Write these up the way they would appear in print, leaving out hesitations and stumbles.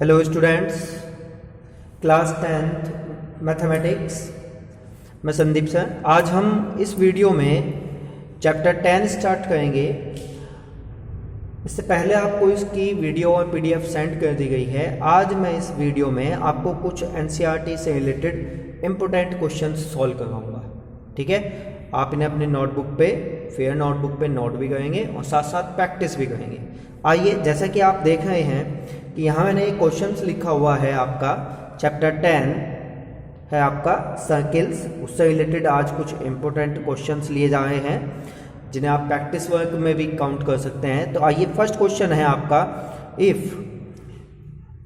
Hello students, class 10th mathematics. मैं Sandeep sir. आज हम इस वीडियो में चैप्टर 10 स्टार्ट करेंगे। इससे पहले आपको इसकी वीडियो और पीडीएफ सेंड कर दी गई है। आज मैं इस वीडियो में आपको कुछ एनसीईआरटी से रिलेटेड इम्पोर्टेंट क्वेश्चन सॉल्व करवाऊंगा। ठीक है, आप इन्हें अपने नोटबुक पे फेयर नोटबुक पे नोट भी करेंगे और साथ साथ प्रैक्टिस भी करेंगे। आइए, जैसा कि आप देख रहे हैं कि यहाँ मैंने एक क्वेश्चंस लिखा हुआ है। आपका चैप्टर 10 है आपका सर्किल्स, उससे रिलेटेड आज कुछ इंपॉर्टेंट क्वेश्चंस लिए जा रहे हैं जिन्हें आप प्रैक्टिस वर्क में भी काउंट कर सकते हैं। तो आइए, फर्स्ट क्वेश्चन है आपका, if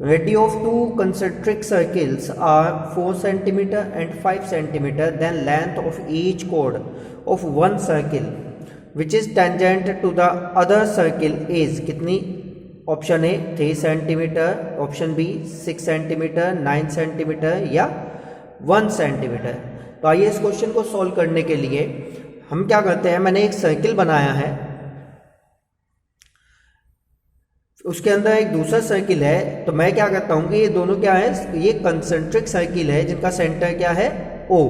radius of two concentric circles are 4 centimetre and 5 centimetre, then length of each कोड of one circle which is tangent to the other circle is कितनी? Option A 3 centimetre, option B 6 centimetre, 9 centimetre या 1 centimetre. तो आइए, इस question को solve करने के लिए हम क्या करते हैं, मैंने एक सर्किल बनाया है, उसके अंदर एक दूसरा सर्किल है। तो मैं क्या करता हूं कि ये दोनों क्या है, ये कंसेंट्रिक सर्किल है जिनका सेंटर क्या है, O।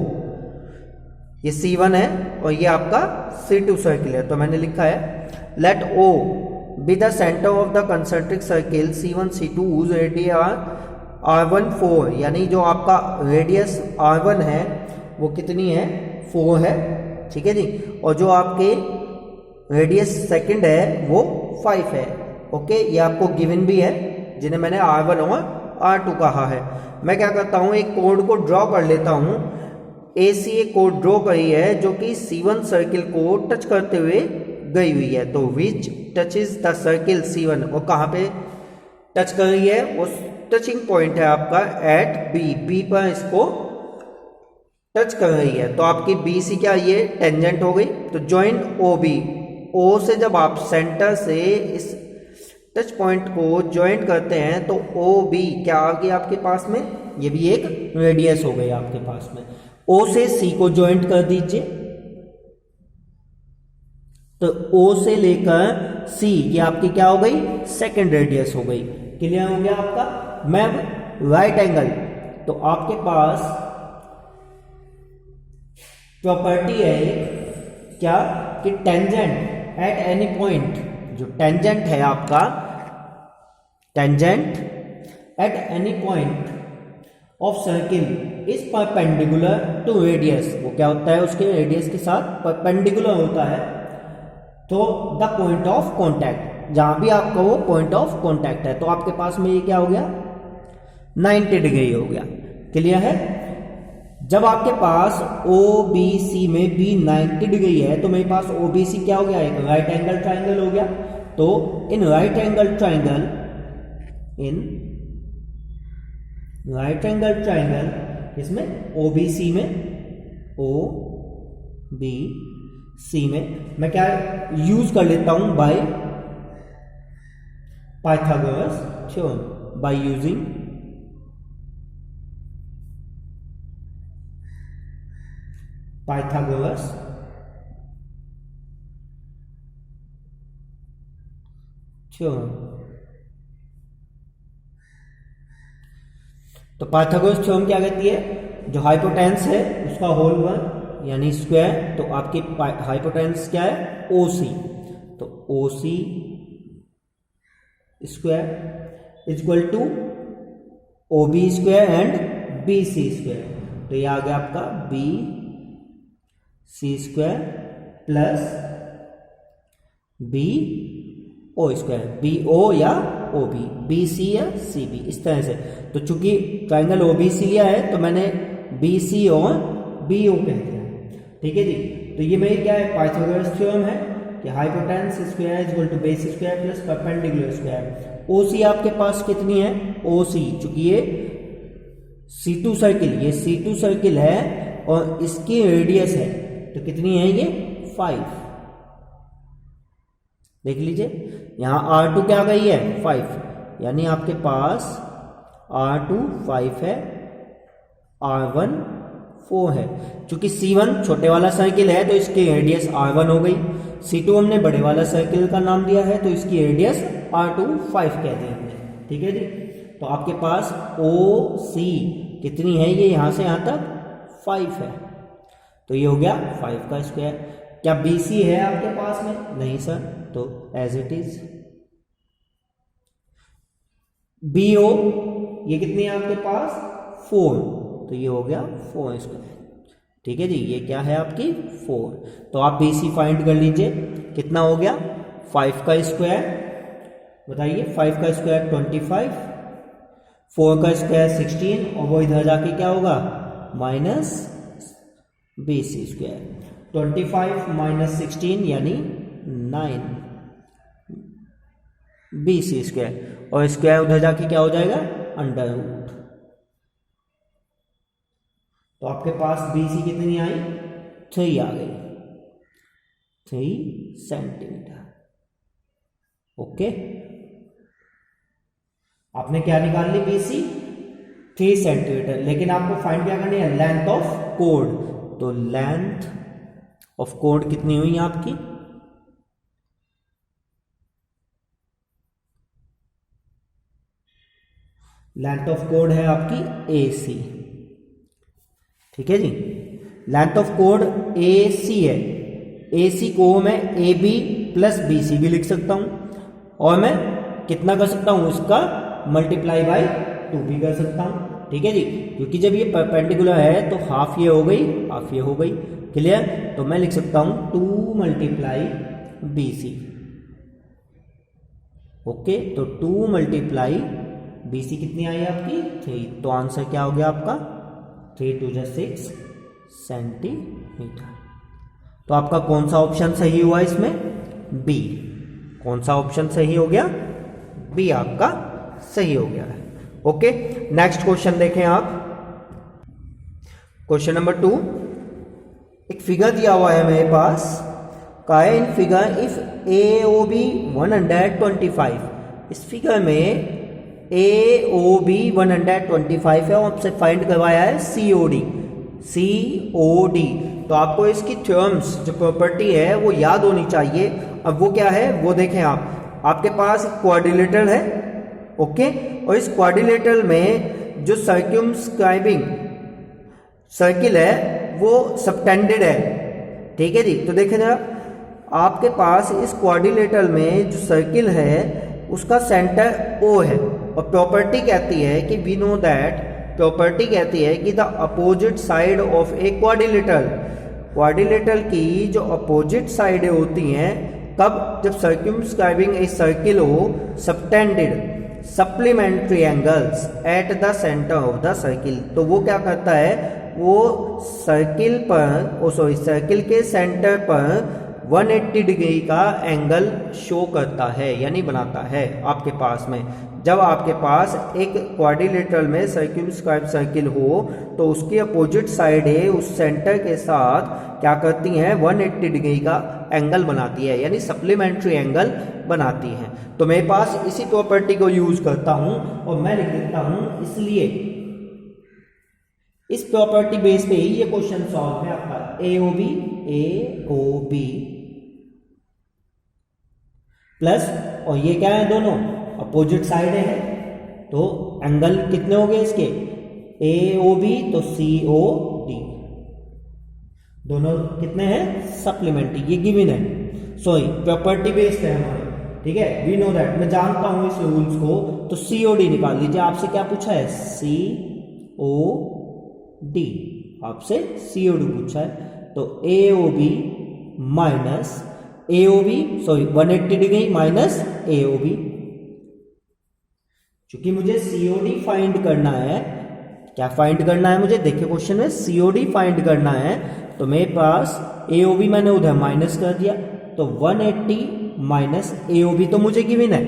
ये C1 है और ये आपका C2 सर्किल है। तो मैंने लिखा है let O be the centre of the concentric circle C1 C2 whose radius R1 4, यानी जो आपका रेडियस R1 है वो कितनी है, 4 है। ठीक है जी, और जो आपके रेडियस सेकंड है वो 5 है। ओके, ये आपको गिवन भी है जिन्हें मैंने R1 और R2 कहा है। मैं क्या करता हूं, एक कोड को ड्रॉ कर लेता हूं। AC एक कोड ड्रॉ करी है जो कि C1 सर्किल को टच करते हुए गई हुई है। तो विच टचेज द सर्किल C1, और कहाँ पे टच कर रही है, वो टचिंग पॉइंट है आपका एट B पर इसको टच कर रही है। तो आपकी BC क्या, ये टेंजेंट हो गई। तो ज्वाइन OB, O से जब आप सेंटर से इस टच पॉइंट को ज्वाइन करते हैं तो OB क्या आ गया आपके पास में, ये भी एक रेडियस हो गई आपके पास में। O से C को ज्वाइंट कर दीजिए, तो O से लेकर C ये आपकी क्या हो गई, सेकंड रेडियस हो गई। क्लियर हो गया आपका। मैं राइट एंगल, तो आपके पास प्रॉपर्टी है क्या कि टेंजेंट एट एनी पॉइंट, जो टेंजेंट है आपका, tangent at any point of circle is perpendicular to radius. वो क्या होता है, उसके रेडियस के साथ परपेंडिकुलर होता है। तो द पॉइंट ऑफ कॉन्टैक्ट, जहां भी आपका वो पॉइंट ऑफ कॉन्टैक्ट है, तो आपके पास में ये क्या हो गया, 90 डिग्री हो गया। क्लियर है। जब आपके पास OBC में भी 90 डिग्री है तो मेरे पास OBC क्या हो गया, एक राइट एंगल ट्राइंगल हो गया। तो इन राइट एंगल ट्राइंगल, इसमें OBC में, OBC में मैं क्या यूज कर लेता हूं, by Pythagoras theorem, by using Pythagoras theorem. तो पाइथागोरस थ्योरम क्या कहती है, जो हाइपोटेन्स है उसका होल वन यानी स्क्वायर। तो आपकी हाइपोटेन्स क्या है, OC। तो OC square equal to OB square and BC square. तो ये आ गया आपका BC square plus BO square, BO या OB, BC या CB, इस तरह से। तो चूंकि ट्राइंगल OBC लिया है तो मैंने BC और BO कह दिया। ठीक है जी। तो ये मेरी क्या है, पाइथागोरस थ्योरम है कि hypotenuse square is equal to base square plus perpendicular square. OC आपके पास कितनी है, OC चूंकि ये C2 सर्किल, ये C2 सर्किल है और इसकी रेडियस है, तो कितनी है ये, 5। देख लीजिए, यहां R2 क्या गई है, 5, यानी आपके पास R2 5 है, R1 4 है। चूंकि C1 छोटे वाला सर्किल है तो इसकी रेडियस R1 हो गई, C2 हमने बड़े वाला सर्किल का नाम दिया है तो इसकी रेडियस R2 5 कह दी हमने। ठीक है जी। तो आपके पास ओ सी कितनी है, ये यहां से यहां तक 5 है, तो ये हो गया 5 का स्क्वायर। क्या बी सी है आपके पास में? नहीं सर, तो as it is. B O ये कितनी है आपके पास? 4, तो ये हो गया 4 स्क्वायर। ठीक है जी, ये क्या है आपकी 4। तो आप बी सी फाइंड कर लीजिए, कितना हो गया 5 का स्क्वायर, बताइए 5 का स्क्वायर 25, 4 का स्क्वायर 16, और वो इधर जाके क्या होगा minus B C square. 25 minus 16 यानी 9 बी सी स्क्वायर, और स्क्वायर उधर जाके क्या हो जाएगा अंडर रूट। तो आपके पास बी सी कितनी आई? 3 आ गई, 3 सेंटीमीटर। ओके, आपने क्या निकाल ली बी सी? 3 सेंटीमीटर। लेकिन आपको फाइंड क्या करनी है? Length of code. तो लेंथ ऑफ कोड कितनी हुई आपकी? लेंथ ऑफ कोड है आपकी ए सी। ठीक है जी, लेंथ ऑफ कोड ए सी है। ए सी को मैं A B plus B C भी लिख सकता हूं, और मैं कितना कर सकता हूं इसका मल्टीप्लाई बाय 2 भी कर सकता हूं। ठीक है जी, क्योंकि जब ये परपेंडिकुलर है तो हाफ ये हो गई, हाफ ये हो गई। क्लियर? तो मैं लिख सकता हूं 2 मल्टीप्लाई बी सी। ओके, तो 2 मल्टीप्लाई बी सी कितनी आई आपकी? 3। तो आंसर क्या हो गया आपका? 3 2 6 सेंटीमीटर। तो आपका कौन सा ऑप्शन सही हुआ इसमें? बी। कौन सा ऑप्शन सही हो गया? बी आपका सही हो गया है। ओके, नेक्स्ट क्वेश्चन देखें आप। क्वेश्चन नंबर 2, एक फिगर दिया हुआ है मेरे पास, का है in figure if A O B 125। इस फिगर में ए ओ बी 125 है, और आपसे फाइंड करवाया है सी ओ डी। सी ओ डी, तो आपको इसकी थ्योरम्स जो प्रॉपर्टी है वो याद होनी चाहिए। अब वो क्या है वो देखें आप। आपके पास क्वाड्रिलेटरल है, ओके, और इस क्वाड्रिलेटरल में जो सर्क्यूमस्क्राइबिंग सर्किल है वो सबटेंडेड है। ठीक है जी, तो देखें जरा, आपके पास इस क्वाड्रिलेटरल में जो सर्किल है उसका सेंटर ओ है, और प्रॉपर्टी कहती है कि वी नो दैट, प्रॉपर्टी कहती है कि the opposite side of a quadrilateral, quadrilateral की जो अपोजिट साइडें होती हैं कब? जब सर्क्यूमस्क्राइबिंग ए सर्किल हो subtended supplementary angles at the centre of the circle. तो वो क्या करता है, वो सर्किल पर सर्किल के सेंटर पर 180 डिग्री का एंगल शो करता है, यानी बनाता है आपके पास में। जब आपके पास एक क्वाड्रिलेटरल में सर्क्यूमस्क्राइब सर्किल हो तो उसकी अपोजिट साइड है उस सेंटर के साथ क्या करती हैं? 180 डिग्री का एंगल बनाती है, यानी सप्लीमेंट्री एंगल बनाती हैं। तो मेरे पास इसी प्रॉपर्टी को यूज करता हूं और मैं लिख देता हूं, इसलिए इस प्रॉपर्टी बेस पे ही ये क्वेश्चन सॉल्व है आपका। ए ओ बी प्लस, और ये क्या है दोनों अपोजिट साइड है, तो एंगल कितने हो गए इसके? ए ओ बी तो सी ओ डी, दोनों कितने हैं? सप्लीमेंट्री, ये गिवन है, सॉरी प्रॉपर्टी बेस्ड है हमारे। ठीक है, वी नो दैट, मैं जानता हूं इस रूल्स को। तो सी ओ डी निकाल लीजिए। आपसे क्या पूछा है? सी ओ डी, आपसे सी ओ डी पूछा है। तो A O B minus A O B, sorry 180 degree minus A O B. क्योंकि मुझे सीओडी फाइंड करना है, क्या फाइंड करना है मुझे? देखिए क्वेश्चन में सीओडी फाइंड करना है, तो मेरे पास एओबी मैंने उधर माइनस कर दिया, तो 180 माइनस एओबी तो मुझे गिवन है।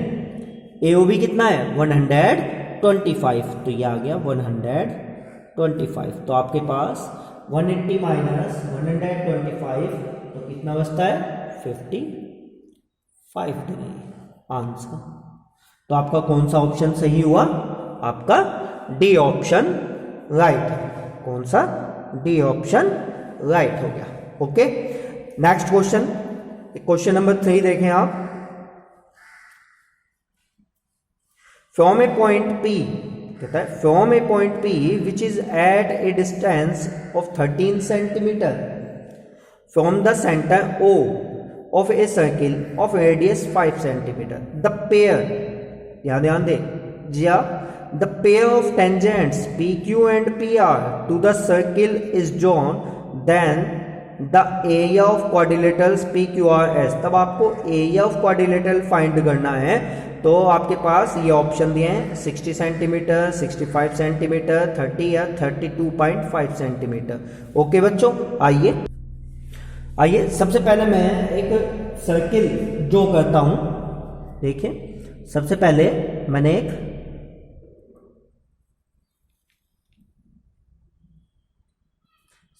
एओबी कितना है? 125, तो ये आ गया 125। तो आपके पास 180 माइनस 125 तो कितना बचता है? 55 डिग्री आंसर। तो आपका कौन सा ऑप्शन सही हुआ? आपका डी ऑप्शन राइट है। कौन सा? डी ऑप्शन राइट हो गया। Okay, next question, question number 3 देखें आप। फ्रॉम ए पॉइंट P, कहता है from a point P which is at a distance of 13 centimetre from the centre O of a circle of radius 5 centimeter. The pair, यहाँ ध्यान दे जिया, the pair of tangents PQ and PR to the circle is drawn, then the area of quadrilaterals PQRS. तब आपको area of quadrilateral find करना है, तो आपके पास ये option दिए हैं 60 सेंटीमीटर, 65 सेंटीमीटर, 30 या 32.5 सेंटीमीटर। ओके बच्चों, आइए सबसे पहले मैं एक सर्किल ड्रॉ करता हूं। देखिए सबसे पहले मैंने एक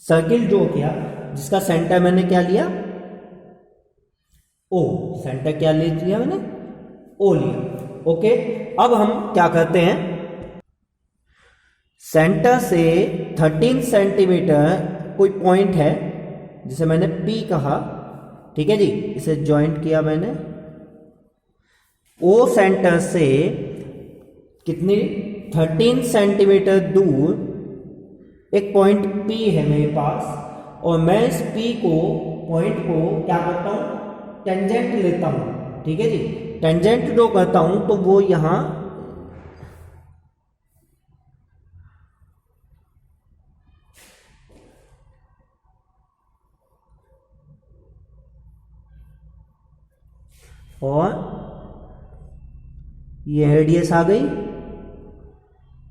सर्किल ड्रॉ किया जिसका सेंटर मैंने क्या लिया, ओ। सेंटर क्या ले लिया मैंने, ओ लिया। ओके, अब हम क्या करते हैं, सेंटर से 13 सेंटीमीटर कोई पॉइंट है जिसे मैंने P कहा, ठीक है जी, इसे ज्वाइंट किया मैंने। O सेंटर से कितनी 13 सेंटीमीटर दूर एक पॉइंट P है मेरे पास, और मैं इस P को पॉइंट को क्या करता हूं, टेंजेंट लेता हूं। ठीक है जी, टेंजेंट ड्रॉ करता हूं तो वो यहां और ये रेडियस आ गई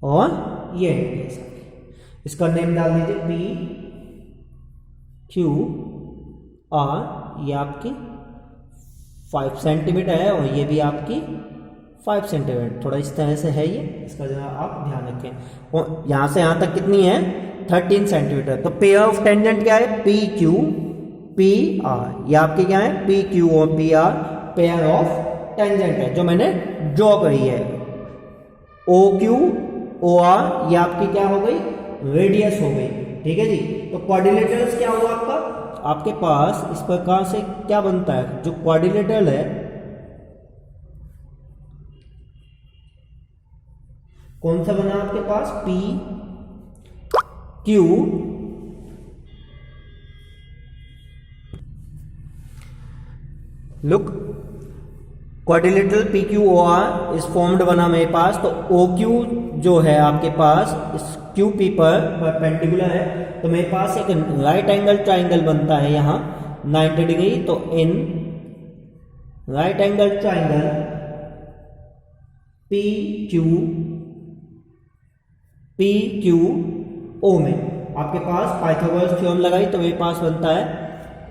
और ये रेडियस आ गई। इसका नेम डाल दीजिए P Q R। ये आपकी 5 सेंटीमीटर है और ये भी आपकी 5 सेंटीमीटर, थोड़ा इस तरह से है ये, इसका जरा आप ध्यान रखें। और यहां से यहां तक कितनी है 13 सेंटीमीटर। तो पेयर ऑफ टेंजेंट क्या है, P Q P R। ये आपके क्या है, P Q और P R pair of tangent है जो मैंने ड्रॉ करी है। ओ क्यू ओ आर, ये आपकी क्या हो गई, रेडियस हो गई। ठीक है जी, तो क्वाड्रिलेटरल्स क्या हुआ आपका, आपके पास इस प्रकार से क्या बनता है, जो क्वाड्रिलेटरल है कौन सा बना आपके पास, P Q look quadrilateral PQOR is formed बना मेरे पास। तो OQ जो है आपके पास इस QP पर परपेंडिकुलर है, तो मेरे पास एक राइट एंगल ट्राइंगल बनता है यहाँ 90 डिग्री। तो in right angle triangle PQO में आपके पास पाइथागोरस थ्योरम लगाई तो मेरे पास बनता है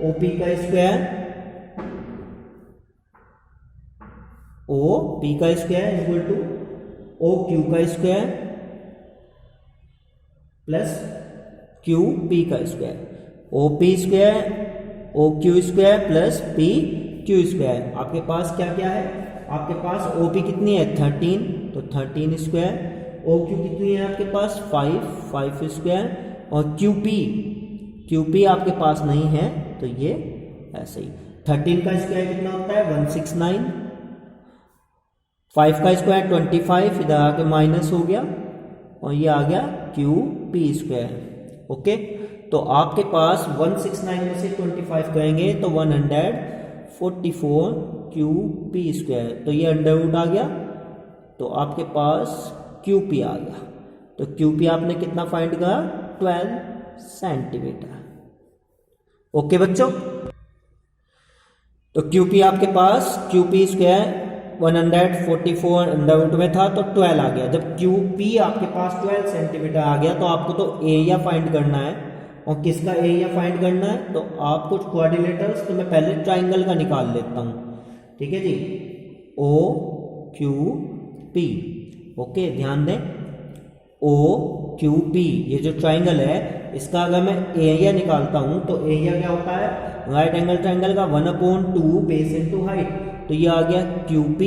OP का स्क्वायर OP का स्क्वायर इक्वल टू OQ का स्क्वायर प्लस QP का square, OP square OQ square plus PQ square. आपके पास क्या क्या है, आपके पास OP कितनी है 13, तो 13 स्क्वायर, OQ कितनी है आपके पास 5 स्क्वायर, और QP आपके पास नहीं है तो ये ऐसे ही 13 का स्क्वायर कितना होता है 169, 5 का स्क्वायर 25, इधर आके माइनस हो गया और ये आ गया QP स्क्वायर। ओके, तो आपके पास 169 में से 25 करेंगे तो 144 QP स्क्वायर, तो ये अंडर रूट आ गया, तो आपके पास QP आ गया। तो QP आपने कितना फाइंड करा 12 सेंटीमीटर। ओके बच्चों, तो QP आपके पास QP स्क्वायर 144 अंडर रूट में था तो 12 आ गया। जब QP आपके पास 12 सेंटीमीटर आ गया तो आपको तो एरिया फाइंड करना है, और किसका एरिया फाइंड करना है, तो आपको क्वाड्रिलेटरल्स, तो मैं पहले ट्राइंगल का निकाल लेता हूँ। ठीक है जी, OQP। ओके, ध्यान दें OQP ये जो ट्राइंगल है इसका अगर मैं एरिया निकालता हूँ तो एरिया क्या होता है, राइट एंगल ट्राइंगल का 1/2 बेस इनटू हाइट, तो ये आ गया QP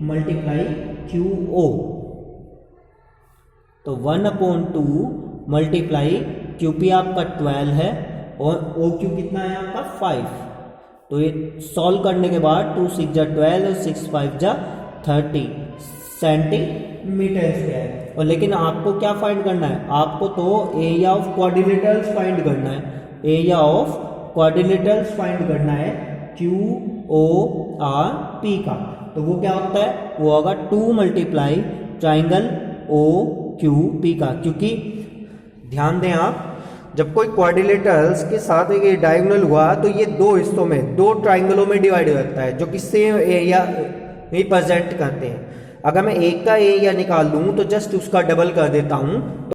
मल्टीप्लाई QO। तो 1/2 मल्टीप्लाई QP आपका 12 है और OQ कितना है आपका 5। तो ये सॉल्व करने के बाद 2 6 जा 12 और 6 5 जा 30 सेंटीमीटर मीटर स्क्वायर। और लेकिन आपको क्या फाइंड करना है, आपको तो एरिया ऑफ क्वाड्रिलेटरल्स फाइंड करना है, एरिया ऑफ क्वाड्रिलेटरल्स फाइंड करना है QORP का। तो वो क्या होता है, वो होगा 2 मल्टीप्लाई ट्राइंगल OQP का। क्योंकि ध्यान दें आप, जब कोई क्वाड्रिलेटरल्स के साथ एक डायगोनल हुआ तो ये दो हिस्सों में, दो ट्राइंगलों में डिवाइड हो जाता है जो कि सेम एरिया रिप्रेजेंट करते हैं। अगर मैं एक का एरिया निकाल लूँ तो जस्ट उसका डबल कर देता हूँ।